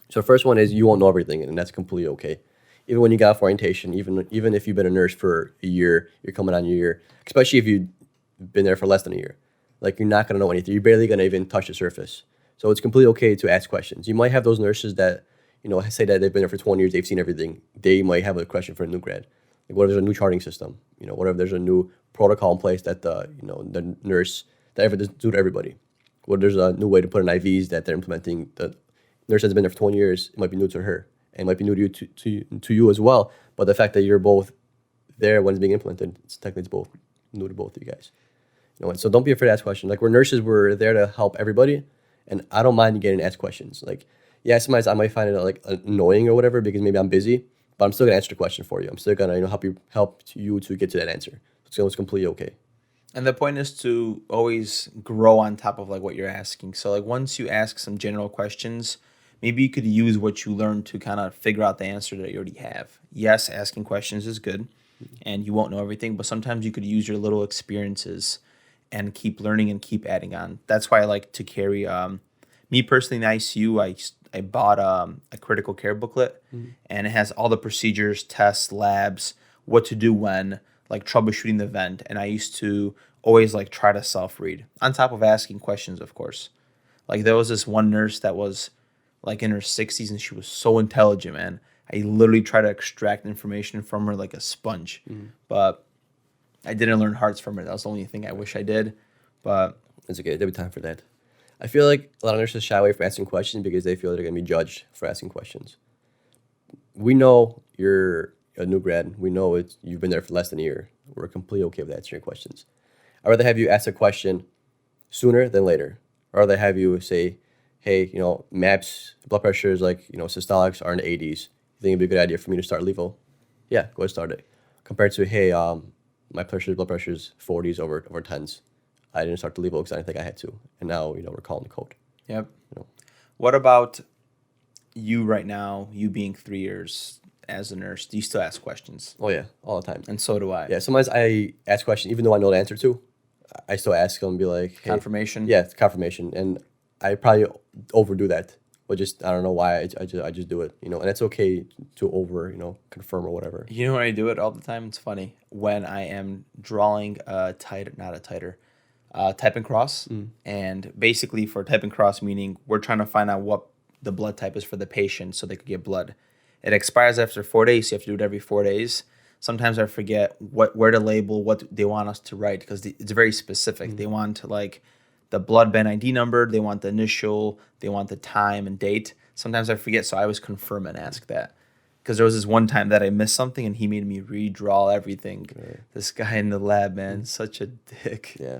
So the first one is you won't know everything, and that's completely okay. Even when you got off orientation, even if you've been a nurse for a year, you're coming on your year, especially if you've been there for less than a year. Like you're not gonna know anything. You're barely gonna even touch the surface. So it's completely okay to ask questions. You might have those nurses that, say that they've been there for 20 years, they've seen everything. They might have a question for a new grad. Like what if there's a new charting system? What if there's a new protocol in place that the nurse that ever does do to everybody? What if there's a new way to put in IVs that they're implementing? The nurse has been there for 20 years, it might be new to her. And it might be new to you to you as well. But the fact that you're both there when it's being implemented, it's both new to both of you guys. And so don't be afraid to ask questions. Like we're nurses, we're there to help everybody, and I don't mind getting asked questions. Like, yeah, sometimes I might find it like annoying or whatever because maybe I'm busy, but I'm still gonna answer the question for you. I'm still gonna help you to get to that answer. So it's completely okay. And the point is to always grow on top of like what you're asking. So like once you ask some general questions, maybe you could use what you learned to kind of figure out the answer that you already have. Yes, asking questions is good and you won't know everything, but sometimes you could use your little experiences and keep learning and keep adding on. That's why I like to carry me personally in the ICU. I bought a critical care booklet, and it has all the procedures, tests, labs, what to do when, like troubleshooting the vent. And I used to always like try to self read on top of asking questions, of course. Like there was this one nurse that was like in her 60s, and she was so intelligent, man. I literally tried to extract information from her like a sponge, but I didn't learn hearts from her. That was the only thing I wish I did, but It's okay. There'll be time for that. I feel like a lot of nurses shy away from asking questions because they feel they're going to be judged for asking questions. We know you're a new grad. We know you've been there for less than a year. We're completely okay with answering your questions. I'd rather have you ask a question sooner than later. I'd rather have you say, hey, MAPS, blood pressure is like, systolics are in the 80s. You think it'd be a good idea for me to start levo? Yeah, go ahead and start it. Compared to, hey, my blood pressure is 40s over 10s. I didn't start the levo because I didn't think I had to. And now, we're calling the code. yep. You know. What about you right now, you being 3 years as a nurse? Do you still ask questions? Oh, yeah, all the time. And so do I. Yeah, sometimes I ask questions, even though I know the answer to. I still ask them and be like, hey. Confirmation? Yeah, it's confirmation. And I probably overdo that. But just, I don't know why, I just do it, and it's okay to confirm or whatever. You know when I do it all the time? It's funny. When I am drawing type and cross. And basically for type and cross, meaning we're trying to find out what the blood type is for the patient so they could get blood. It expires after 4 days, so you have to do it every 4 days. Sometimes I forget where to label what they want us to write because it's very specific. They want like the blood band ID number, they want the initial, they want the time and date. Sometimes I forget, so I always confirm and ask that. Because there was this one time that I missed something and he made me redraw everything. Right. This guy in the lab, man, such a dick. Yeah.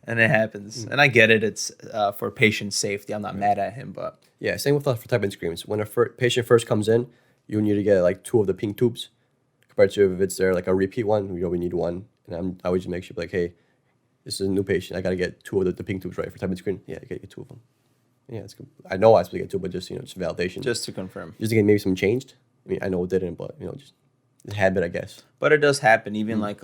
And it happens. And I get it. It's for patient safety. I'm not mad at him, but Yeah, same with for type and screens. When a patient first comes in, you need to get like 2 of the pink tubes. Compared to if it's there like a repeat one, we need 1. And I always just make sure like, hey, this is a new patient. I gotta get 2 of the pink tubes right for type and screen. Yeah, I gotta get 2 of them. Yeah, it's good. I know I have to get 2, but just just validation. just to confirm. Just to get maybe some changed. I mean, I know it didn't, but just the habit, I guess. But it does happen, even like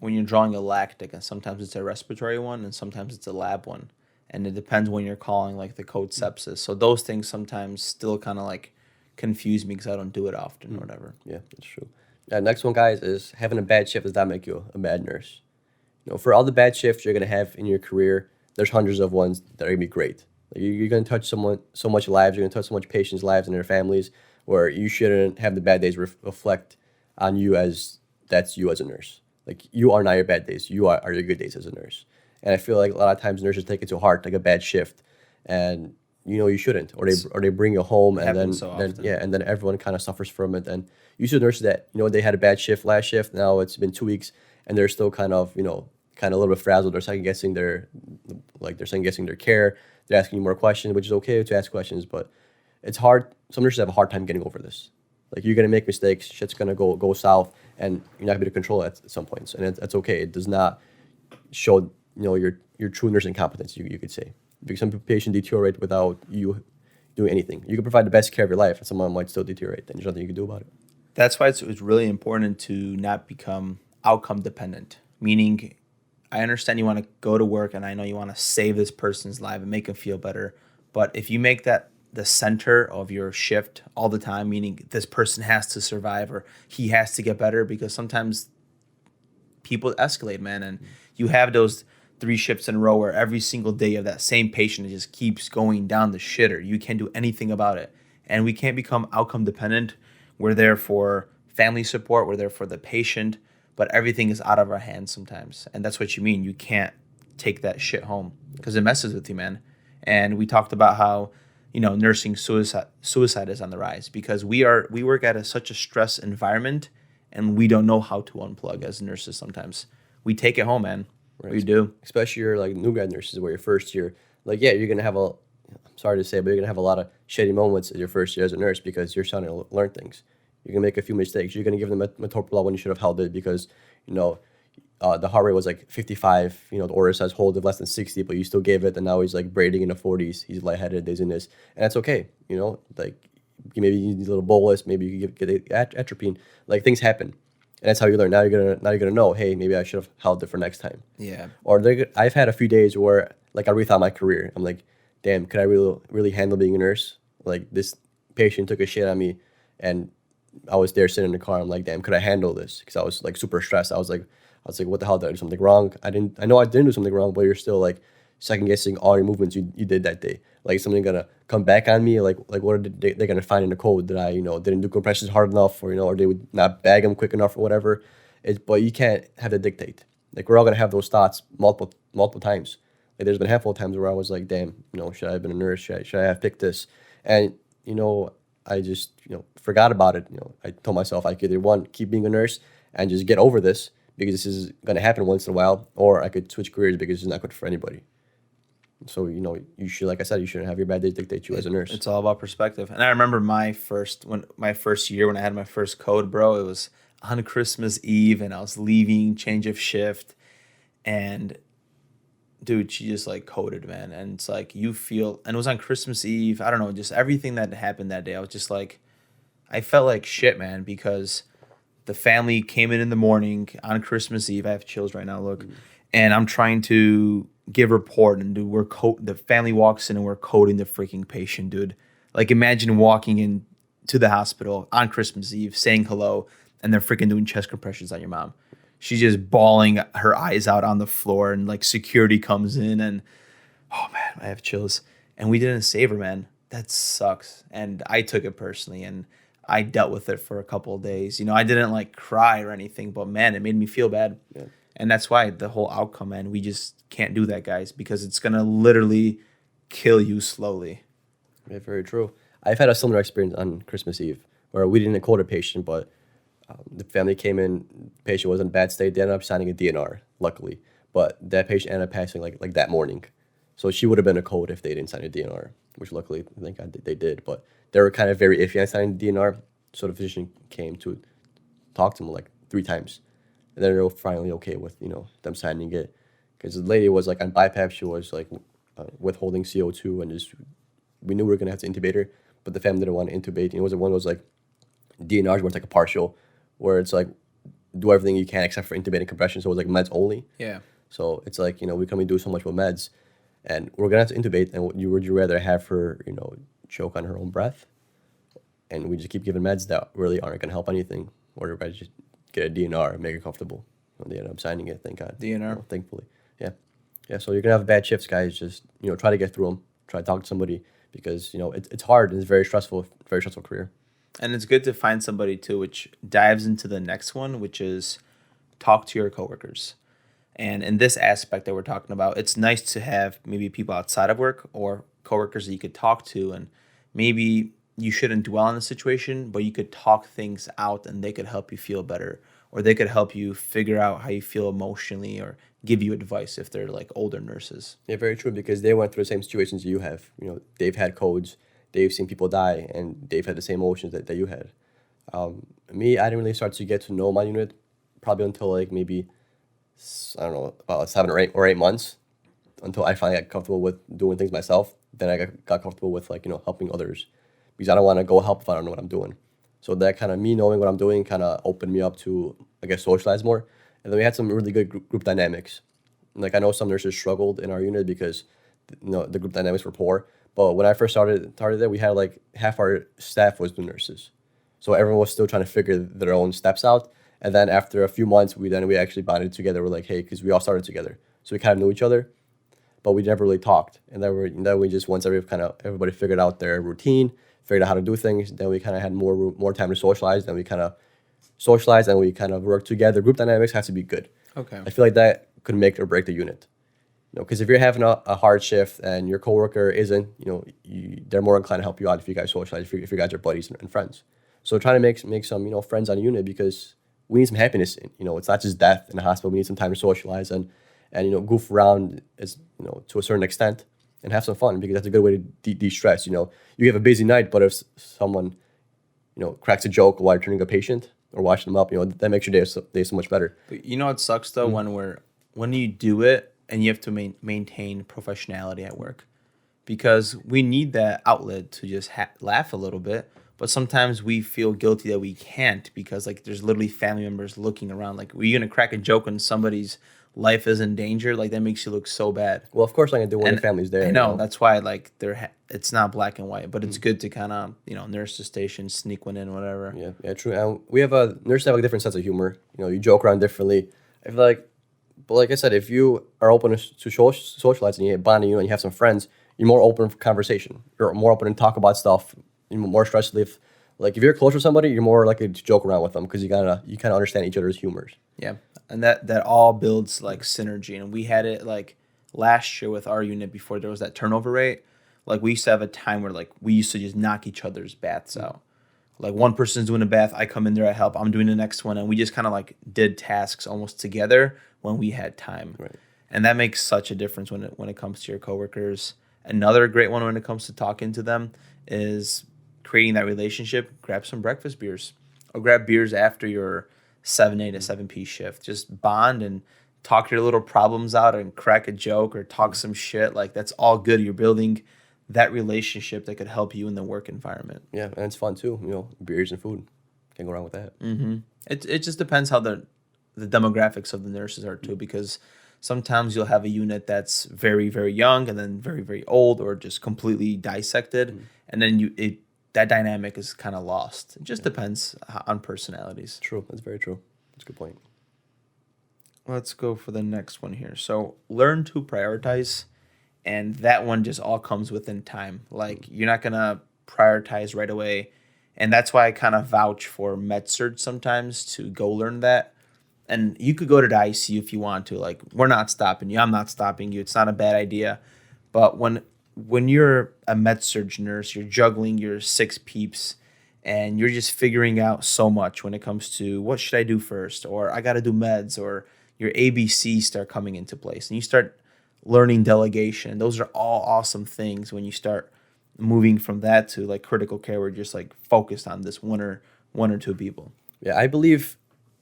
when you're drawing a lactic, and sometimes it's a respiratory one, and sometimes it's a lab one, and it depends when you're calling like the code sepsis. So those things sometimes still kind of like confuse me because I don't do it often or whatever. Yeah, that's true. Next one, guys, is having a bad shift does not make you a bad nurse. For all the bad shifts you're gonna have in your career, there's hundreds of ones that are gonna be great. Like you're gonna touch so much lives. You're gonna touch so much patients' lives and their families, where you shouldn't have the bad days reflect on you as that's you as a nurse. Like you are not your bad days. You are your good days as a nurse. And I feel like a lot of times nurses take it to heart, like a bad shift, and you shouldn't, or they bring you home, and then, so then often. yeah, and then everyone kind of suffers from it. And you see nurses that they had a bad shift last shift. Now it's been 2 weeks, and they're still kind of a little bit frazzled. They're second guessing their care. They're asking you more questions, which is okay to ask questions, but it's hard. Some nurses have a hard time getting over this. Like you're gonna make mistakes, shit's gonna go south, and you're not gonna be able to control it at some points, and that's okay. It does not show your true nursing competence. You could say, because some patients deteriorate without you doing anything. You can provide the best care of your life, and someone might still deteriorate. Then there's nothing you can do about it. That's why it's really important to not become outcome dependent. Meaning, I understand you want to go to work, and I know you want to save this person's life and make them feel better. But if you make that the center of your shift all the time, meaning this person has to survive or he has to get better, because sometimes people escalate, man, and you have those 3 shifts in a row where every single day of that same patient just keeps going down the shitter. You can't do anything about it. And we can't become outcome dependent. We're there for family support, we're there for the patient, but everything is out of our hands sometimes. And that's what you mean. You can't take that shit home because it messes with you, man. And we talked about how, nursing suicide is on the rise because we work at such a stress environment, and we don't know how to unplug as nurses sometimes. We take it home, man. Right. We do. Especially your like new grad nurses where your first year, like, yeah, you're gonna have I'm sorry to say, but you're gonna have a lot of shitty moments as your first year as a nurse because you're trying to learn things. You're gonna make a few mistakes. You're gonna give them metoprolol when you should have held it because the heart rate was like 55. The order says hold it less than 60, but you still gave it, and now he's like braiding in the 40s. He's lightheaded, dizziness, and that's okay. Like maybe you need a little bolus, maybe you get atropine. Like things happen, and that's how you learn. Now you're gonna know. Hey, maybe I should have held it for next time. Yeah. Or I've had a few days where like I rethought my career. I'm like, damn, could I really handle being a nurse? Like this patient took a shit on me, and I was there sitting in the car. I'm like, damn, could I handle this? Because I was like super stressed. I was like, what the hell, did I do something wrong? I know I didn't do something wrong, but you're still like second guessing all your movements you did that day. Like something gonna come back on me. Like what are they gonna find in the code that I didn't do compressions hard enough, or they would not bag them quick enough or whatever. But you can't have that dictate. Like we're all gonna have those thoughts multiple times. Like there's been a handful of times where I was like, damn, should I have been a nurse? Should I have picked this? And I just forgot about it. I told myself I could either one keep being a nurse and just get over this, because this is going to happen once in a while, or I could switch careers because it's not good for anybody. So, you should, like I said, you shouldn't have your bad days dictate you as a nurse. It's all about perspective. And I remember my first year when I had my first code, bro, it was on Christmas Eve and I was leaving, change of shift. And dude, she just like coded, man. And it's like, and it was on Christmas Eve. I don't know, just everything that happened that day. I was just like, I felt like shit, man, because the family came in the morning on Christmas Eve. I have chills right now, look. And I'm trying to give a report, and dude, the family walks in and we're coding the freaking patient, dude. Like imagine walking in to the hospital on Christmas Eve, saying hello, and they're freaking doing chest compressions on your mom. She's just bawling her eyes out on the floor, and like security comes in, and oh man, I have chills. And we didn't save her, man. That sucks. And I took it personally, and I dealt with it for a couple of days. I didn't like cry or anything, but man, it made me feel bad. Yeah. And that's why the whole outcome, man, we just can't do that, guys, because it's going to literally kill you slowly. Yeah, very true. I've had a similar experience on Christmas Eve where we didn't code a patient, but the family came in, the patient was in a bad state. They ended up signing a DNR, luckily. But that patient ended up passing like that morning. So she would have been a code if they didn't sign a DNR, which luckily thank God they did. But they were kind of very iffy on signing the DNR. So the physician came to talk to them like 3 times. And then they were finally okay with, them signing it. Because the lady was like on BiPAP, she was like withholding CO2, and just we knew we were going to have to intubate her, but the family didn't want to intubate. One was like DNRs where it's like a partial, where it's like do everything you can except for intubating compression. So it was like meds only. Yeah. So it's like, we can only do so much with meds, and we're going to have to intubate. And would you rather have her, choke on her own breath, and we just keep giving meds that really aren't going to help anything, or do I just get a DNR and make her comfortable? And they end up signing it, thank God. DNR. Thankfully. Yeah, so you're going to have bad shifts, guys. Just, try to get through them. Try to talk to somebody because, it's hard and it's very stressful career. And it's good to find somebody, too, which dives into the next one, which is talk to your coworkers. And in this aspect that we're talking about, it's nice to have maybe people outside of work or coworkers that you could talk to, and maybe you shouldn't dwell on the situation, but you could talk things out and they could help you feel better, or they could help you figure out how you feel emotionally, or give you advice if they're like older nurses. Yeah, very true, because they went through the same situations you have. They've had codes, they've seen people die, and they've had the same emotions that you had. Me, I didn't really start to get to know my unit probably until like maybe, I don't know, about 7 or 8 months, until I finally got comfortable with doing things myself. Then I got comfortable with like, helping others, because I don't want to go help if I don't know what I'm doing. So that kind of me knowing what I'm doing kind of opened me up to, I guess, socialize more. And then we had some really good group dynamics. Like I know some nurses struggled in our unit because the group dynamics were poor, But when I first started there, we had like half our staff was the nurses, so everyone was still trying to figure their own steps out. And then after a few months, we actually bonded together. We're like, hey, because we all started together, so we kind of knew each other, but we never really talked. And then we just once everybody figured out their routine, figured out how to do things. Then we kind of had more time to socialize. Then we kind of socialized and we kind of worked together. Group dynamics has to be good. Okay. I feel like that could make or break the unit. Because if you're having a hard shift and your coworker isn't, they're more inclined to help you out if you guys socialize, if you guys are buddies and friends. So trying to make some friends on a unit, because we need some happiness. It's not just death in the hospital. We need some time to socialize and goof around to a certain extent and have some fun, because that's a good way to de-stress. You have a busy night, but if someone cracks a joke while you're turning a patient or watching them up, that makes your day so much better. But what sucks though, when you do it and you have to maintain professionality at work, because we need that outlet to just laugh a little bit. But sometimes we feel guilty that we can't, because like there's literally family members looking around. Like, were you gonna crack a joke when somebody's life is in danger? Like, that makes you look so bad. Well, of course I'm gonna do when the family's there. I know. That's why like it's not black and white, but it's good to kind of nurse the station, sneak one in, whatever. Yeah, true. And we have nurses have a different sense of humor. You joke around differently. I feel like, but like I said, if you are open to socialize and you bonding, and you have some friends, you're more open for conversation. You're more open to talk about stuff. You're more stressed if you're close with somebody, you're more likely to joke around with them, because you kind of understand each other's humors. Yeah, and that all builds like synergy. And we had it like last year with our unit before there was that turnover rate. Like, we used to have a time where like we used to just knock each other's baths out. Like, one person's doing a bath, I come in there, I help, I'm doing the next one, and we just kind of like did tasks almost together when we had time. Right. And that makes such a difference when it comes to your coworkers. Another great one when it comes to talking to them is creating that relationship. Grab some breakfast beers, or grab beers after your 7A to 7P shift. Just bond and talk your little problems out and crack a joke or talk some shit. Like, that's all good. You're building that relationship that could help you in the work environment. Yeah, and it's fun too. Beers and food. Can't go wrong with that. Mm-hmm. It just depends how the demographics of the nurses are too, because sometimes you'll have a unit that's very, very young and then very, very old, or just completely dissected, and then that dynamic is kind of lost. It just depends on personalities. True. That's very true. That's a good point. Let's go for the next one here. So learn to prioritize, and that one just all comes within time. Like, you're not going to prioritize right away, and that's why I kind of vouch for med-surg sometimes to go learn that. And you could go to the ICU if you want to. Like, we're not stopping you. I'm not stopping you. It's not a bad idea. But when you're a med-surg nurse, you're juggling your 6 peeps, and you're just figuring out so much when it comes to what should I do first, or I got to do meds, or your ABCs start coming into place, and you start learning delegation. Those are all awesome things when you start moving from that to like critical care, where you're just like focused on this one or two people. Yeah, I believe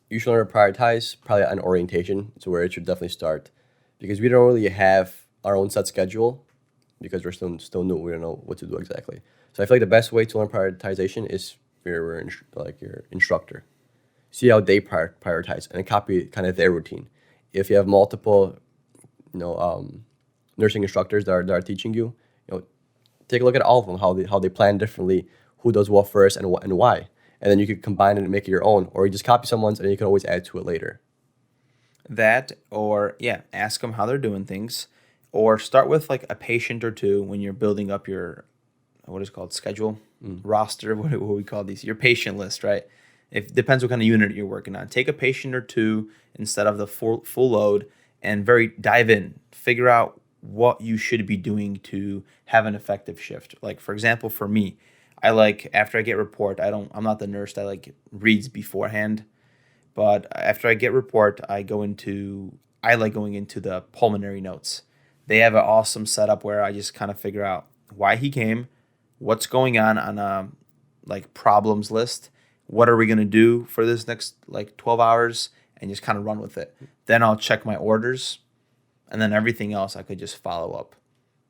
you should learn to prioritize probably on orientation. It's where it should definitely start, because we don't really have our own set schedule, because we're still new. We don't know what to do exactly. So I feel like the best way to learn prioritization is your instructor. See how they prioritize and copy kind of their routine. If you have multiple, nursing instructors that are teaching you, take a look at all of them, how they plan differently, who does what first and why. And then you could combine it and make it your own, or you just copy someone's and you can always add to it later. That, or ask them how they're doing things, or start with like a patient or two when you're building up your, what is it called, schedule, roster, what we call these, your patient list, right? It depends what kind of unit you're working on. Take a patient or two instead of the full load, and dive in, figure out what you should be doing to have an effective shift. Like, for example, for me, I like, after I get report, I'm not the nurse that like reads beforehand, but after I get report, I like going into the pulmonary notes. They have an awesome setup where I just kind of figure out why he came, what's going on a like problems list, what are we going to do for this next like 12 hours, and just kind of run with it. Then I'll check my orders, and then everything else I could just follow up.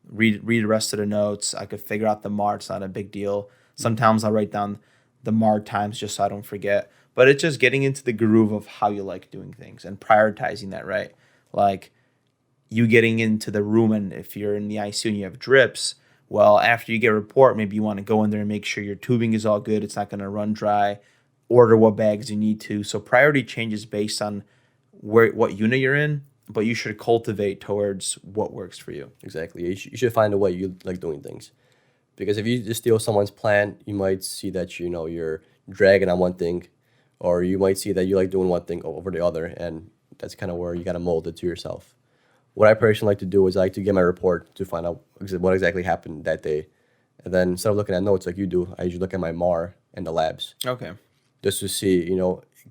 Read the rest of the notes. I could figure out the MAR. It's not a big deal. Sometimes I'll write down the MAR times just so I don't forget. But it's just getting into the groove of how you like doing things and prioritizing that, right? Like, you getting into the room, and if you're in the ICU and you have drips, Well, after you get a report, maybe you want to go in there and make sure your tubing is all good. It's not going to run dry. Order what bags you need to. So priority changes based on what unit you're in, but you should cultivate towards what works for you. Exactly. You should find a way you like doing things. Because if you just steal someone's plan, you might see that you're dragging on one thing, or you might see that you like doing one thing over the other, and that's kind of where you got to mold it to yourself. What I personally like to do is I like to get my report to find out what exactly happened that day, and then instead of looking at notes like you do, I usually look at my MAR and the labs Okay. just to see,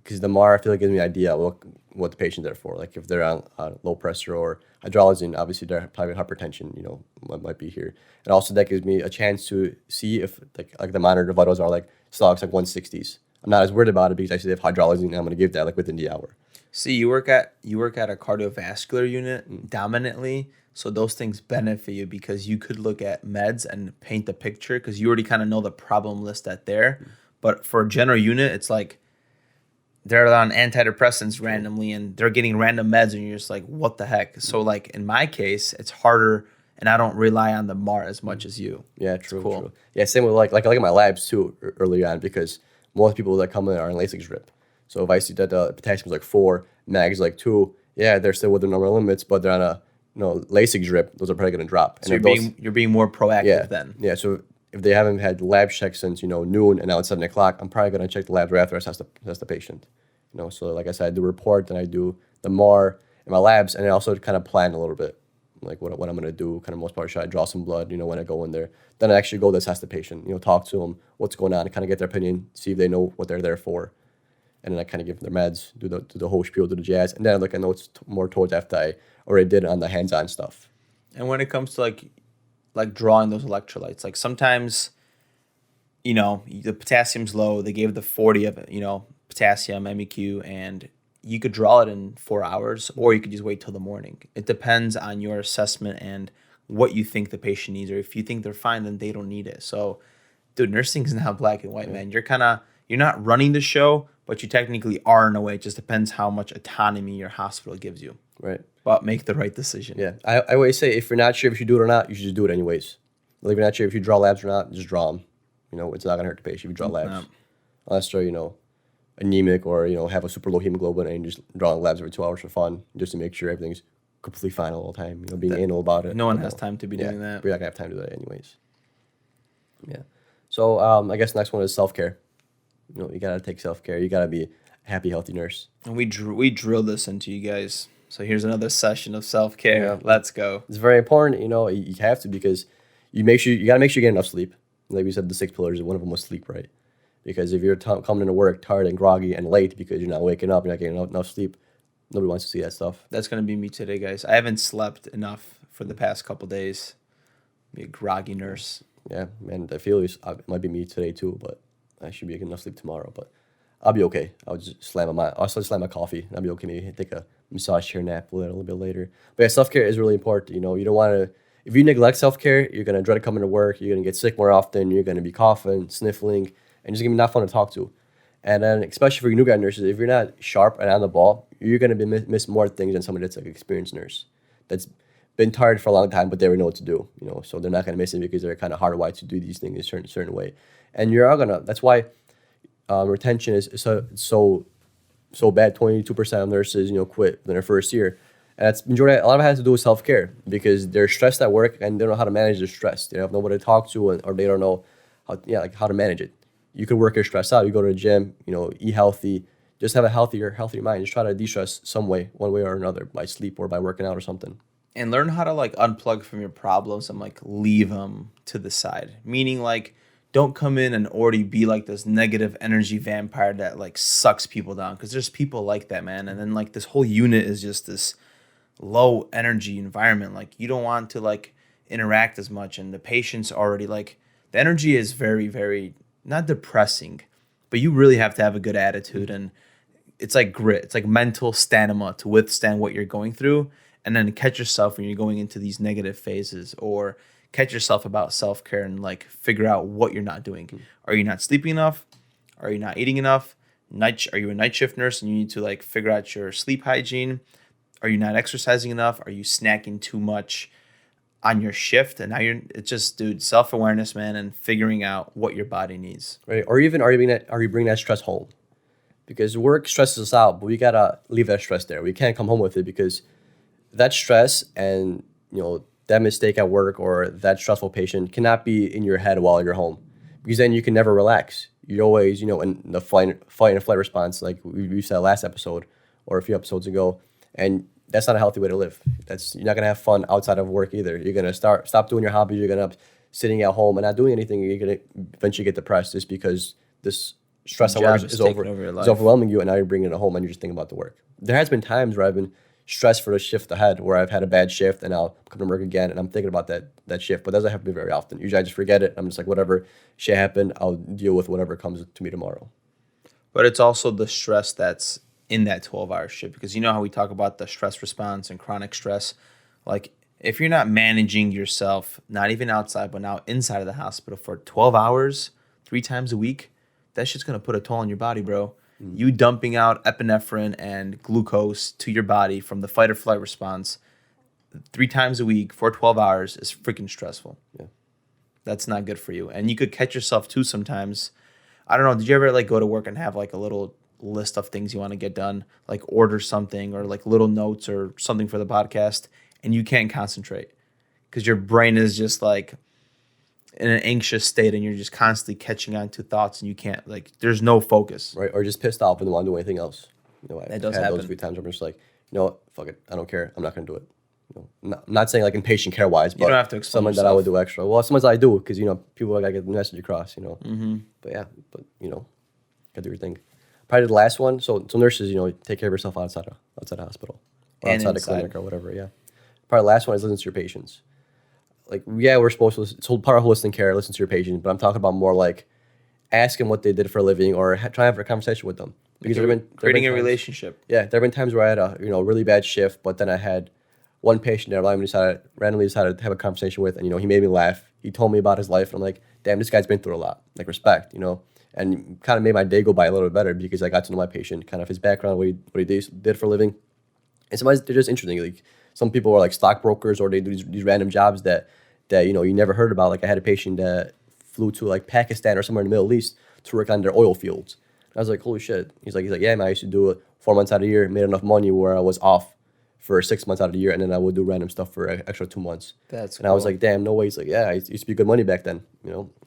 because the MAR I feel like gives me an idea what the patient's there for. Like if they're on low pressure or hydralazine, obviously they're probably hypertension, what might be here. And also that gives me a chance to see if like the monitor vitals are like stocks like 160s. I'm not as worried about it because I see they have hydralazine and I'm going to give that like within the hour. See, you work at a cardiovascular unit dominantly, so those things benefit you because you could look at meds and paint the picture because you already kind of know the problem list that there. But for a general unit, it's like they're on antidepressants randomly and they're getting random meds and you're just like, what the heck? So like in my case, it's harder and I don't rely on the MAR as much as you. Yeah, true, true. Yeah, same with like I look at my labs too early on because most people that come in are in Lasix drip. So if I see that the potassium is like 4, mag is like 2, yeah, they're still within normal limits, but they're on a Lasix drip, those are probably going to drop. So you're being more proactive then. Yeah, so if they haven't had lab checks since noon and now it's 7 o'clock, I'm probably going to check the labs right after I assess the patient. So like I said, I do report, then I do the MAR and my labs, and I also kind of plan a little bit, like what I'm going to do. Kind of most part, should I draw some blood? When I go in there, then I actually go to assess the patient. Talk to them, what's going on, and kind of get their opinion, see if they know what they're there for. And then I kind of give them their meds, do the whole spiel, do the jazz, and then I look at notes more towards after I already did on the hands-on stuff. And when it comes to like drawing those electrolytes, like sometimes, the potassium's low. They gave the 40 of it, potassium, MEQ, and you could draw it in 4 hours, or you could just wait till the morning. It depends on your assessment and what you think the patient needs, or if you think they're fine, then they don't need it. So, dude, nursing is not black and white, man. You're not running the show, but you technically are in a way. It just depends how much autonomy your hospital gives you. Right. But make the right decision. Yeah. I always say if you're not sure if you should do it or not, you should just do it anyways. Like if you're not sure if you draw labs or not, just draw them. It's not going to hurt the patient if you draw labs. No. Unless they're, anemic or, have a super low hemoglobin and you just draw labs every 2 hours for fun just to make sure everything's completely fine all the time, being anal about it. No one has time to be doing that. We're not going to have time to do that anyways. Yeah. So I guess the next one is self-care. You got to take self-care. You got to be a happy, healthy nurse. And we drill this into you guys. So here's another session of self-care. Yeah. Let's go. It's very important. You have to because you got to make sure you get enough sleep. Like we said, the 6 pillars, one of them was sleep, right? Because if you're coming into work tired and groggy and late because you're not waking up, you're not getting enough sleep, nobody wants to see that stuff. That's going to be me today, guys. I haven't slept enough for the past couple days. Be a groggy nurse. Yeah, man, I feel it might be me today too, but I should be getting enough sleep tomorrow. But I'll be okay. I'll just slam my coffee. And I'll be okay. Maybe take a massage chair nap a little bit later. But yeah, self-care is really important. You don't want to, if you neglect self-care, you're going to dread coming to work. You're going to get sick more often. You're going to be coughing, sniffling, and it's going to be not fun to talk to. And then especially for your new guy nurses, if you're not sharp and on the ball, you're going to miss more things than somebody that's like an experienced nurse that's been tired for a long time, but they already know what to do. So they're not going to miss it because they're kind of hardwired to do these things in a certain way. And you're all gonna. That's why retention is so bad. 22% of nurses quit in their first year, and that's majority. A lot of it has to do with self-care because they're stressed at work and they don't know how to manage their stress. They have nobody to talk to, or they don't know how to manage it. You could work your stress out. You go to the gym. Eat healthy. Just have a healthier mind. Just try to de-stress some way, one way or another, by sleep or by working out or something. And learn how to unplug from your problems and leave them to the side. Meaning don't come in and already be this negative energy vampire that sucks people down, because there's people like that, man. And then this whole unit is just this low energy environment. You don't want to interact as much, and the patient's already the energy is very, very not depressing, but you really have to have a good attitude, and it's like grit. It's like mental stamina to withstand what you're going through, and then catch yourself when you're going into these negative phases, or catch yourself about self-care and figure out what you're not doing. Are you not sleeping enough? Are you not eating enough? Are you a night shift nurse and you need to figure out your sleep hygiene? Are you not exercising enough? Are you snacking too much? on your shift, and now it's just, dude, self-awareness, man, and figuring out what your body needs. Right? Or even are you bringing that stress home? Because work stresses us out, but we gotta leave that stress there. We can't come home with it because that stress and that mistake at work or that stressful patient cannot be in your head while you're home, because then you can never relax. You're always in the fight and flight response, like we said last episode or a few episodes ago, and that's not a healthy way to live. You're not gonna have fun outside of work either. You're gonna stop doing your hobbies. You're gonna sitting at home and not doing anything. You're gonna eventually get depressed just because this stress at work is overwhelming you, and now you're bringing it home and you're just thinking about the work. There has been times where I've been stressed for the shift ahead, where I've had a bad shift and I'll come to work again and I'm thinking about that shift, but that doesn't happen very often. Usually I just forget it. I'm just like, whatever shit happened, I'll deal with whatever comes to me tomorrow. But it's also the stress that's in that 12-hour shift, because you know how we talk about the stress response and chronic stress. Like, if you're not managing yourself, not even outside, but now inside of the hospital for 12 hours, 3 times a week, that shit's going to put a toll on your body, bro. You dumping out epinephrine and glucose to your body from the fight or flight response 3 times a week for 12 hours is freaking stressful. Yeah. That's not good for you. And you could catch yourself too sometimes. I don't know. Did you ever like go to work and have like a little list of things you want to get done, like order something or like little notes or something for the podcast, and you can't concentrate because your brain is just like in an anxious state and you're just constantly catching on to thoughts and you can't, like, there's no focus. Right, or just pissed off and don't want to do anything else. That does had happen. those few times where I'm just like, fuck it, I don't care, I'm not going to do it. I'm not saying like in patient care wise, but you don't have to explain someone yourself. that I would do extra. Well, sometimes I do because people gotta get the message across. But yeah, gotta do your thing. Probably the last one. So nurses, take care of yourself outside the hospital or And outside the inside. clinic or whatever. Yeah. Probably the last one is listen to your patients. Like, yeah, we're supposed to listen. It's part of holistic care, listen to your patients, but I'm talking about more like ask them what they did for a living or try to have a conversation with them. Because creating a relationship. Yeah, there have been times where I had a really bad shift, but then I had one patient that I randomly decided to have a conversation with, and he made me laugh. He told me about his life, and I'm like, damn, this guy's been through a lot. Like, respect, and kind of made my day go by a little bit better because I got to know my patient, kind of his background, what he did for a living. And sometimes they're just interesting. Like, some people are like stockbrokers, or they do these random jobs that you never heard about. Like, I had a patient that flew to like Pakistan or somewhere in the Middle East to work on their oil fields. I was like, holy shit. He's like, yeah, man, I used to do it 4 months out of the year, made enough money where I was off for 6 months out of the year, and then I would do random stuff for an extra 2 months. That's cool. I was like, damn, no way. He's like, yeah, it used to be good money back then,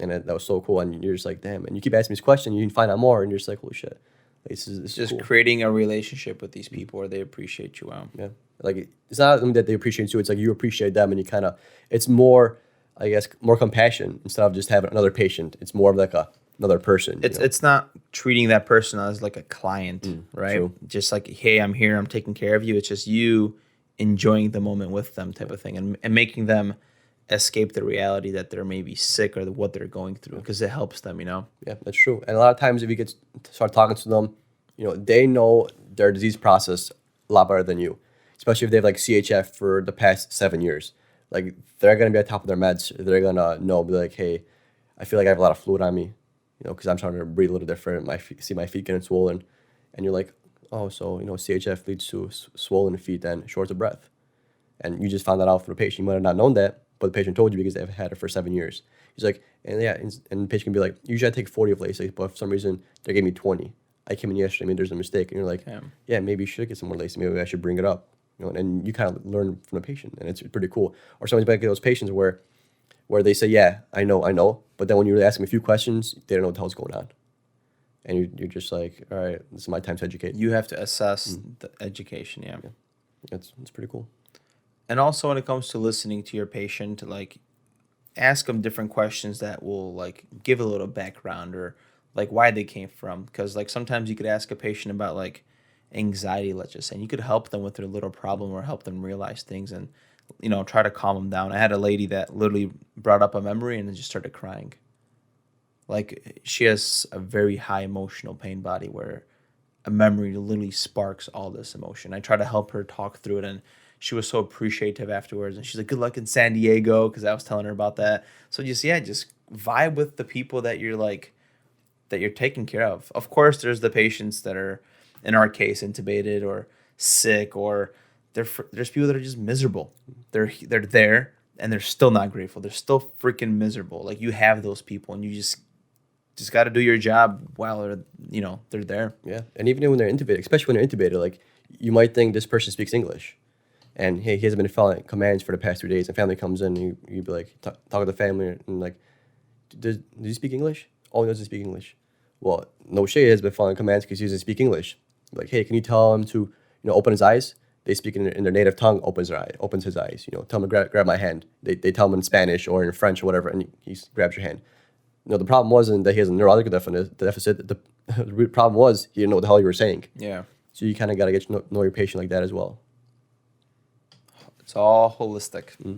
and that was so cool. And you're just like, damn, and you keep asking me this question, you can find out more, and you're just like, holy shit. This is just cool. Creating a relationship with these people where they appreciate you. Wow. Yeah. Like, it's not only that they appreciate you, it's like you appreciate them, and it's more, I guess, more compassion instead of just having another patient. It's more of like another person. It's not treating that person as like a client, right? True. Just like, hey, I'm here, I'm taking care of you. It's just you enjoying the moment with them type of thing, and making them escape the reality that they're maybe sick or what they're going through, because it helps them, Yeah, that's true. And a lot of times if you start talking to them, they know their disease process a lot better than you, especially if they have like CHF for the past 7 years. Like, they're going to be at the top of their meds. They're going to be like, hey, I feel like I have a lot of fluid on me, because I'm trying to breathe a little different. See my feet getting swollen. And you're like, oh, so, CHF leads to swollen feet and shortness of breath. And you just found that out from the patient. You might have not known that, but the patient told you because they've had it for 7 years. He's like, and the patient can be like, usually I take 40 of Lasix, but for some reason they gave me 20. I came in yesterday, maybe there's a mistake. And you're like, yeah, maybe you should get some more Lasix. Maybe I should bring it up. And you kind of learn from the patient, and it's pretty cool. Or sometimes back at those patients where they say, yeah, I know, but then when you ask them a few questions, they don't know what the hell's going on. And you're just like, all right, this is my time to educate. You have to assess the education, yeah. It's pretty cool. And also when it comes to listening to your patient, like, ask them different questions that will like give a little background or like why they came from. Because like sometimes you could ask a patient about like anxiety, let's just say, and you could help them with their little problem or help them realize things and try to calm them down. I had a lady that literally brought up a memory and then just started crying. Like, she has a very high emotional pain body where a memory literally sparks all this emotion. I try to help her talk through it, and she was so appreciative afterwards. And she's like, good luck in San Diego, because I was telling her about that. So just vibe with the people that you're taking care of. Of course, there's the patients that are, in our case, intubated or sick, or there's people that are just miserable. They're there, and they're still not grateful. They're still freaking miserable. Like, you have those people, and you just got to do your job while they're there. Yeah, and even when they're intubated, especially when they're intubated, like you might think this person speaks English, and hey, he hasn't been following commands for the past 3 days. And family comes in, and you'd be like, talk to the family, and like, does he speak English? Oh, he doesn't speak English. Well, no shade, has been following commands because he doesn't speak English. Like, hey, can you tell him to open his eyes? They speak in their native tongue. Opens his eyes. Tell him to grab my hand. They tell him in Spanish or in French or whatever, and he grabs your hand. The problem wasn't that he has a neurological deficit. The root problem was he didn't know what the hell you were saying. Yeah. So you kind of got to get to know your patient like that as well. It's all holistic.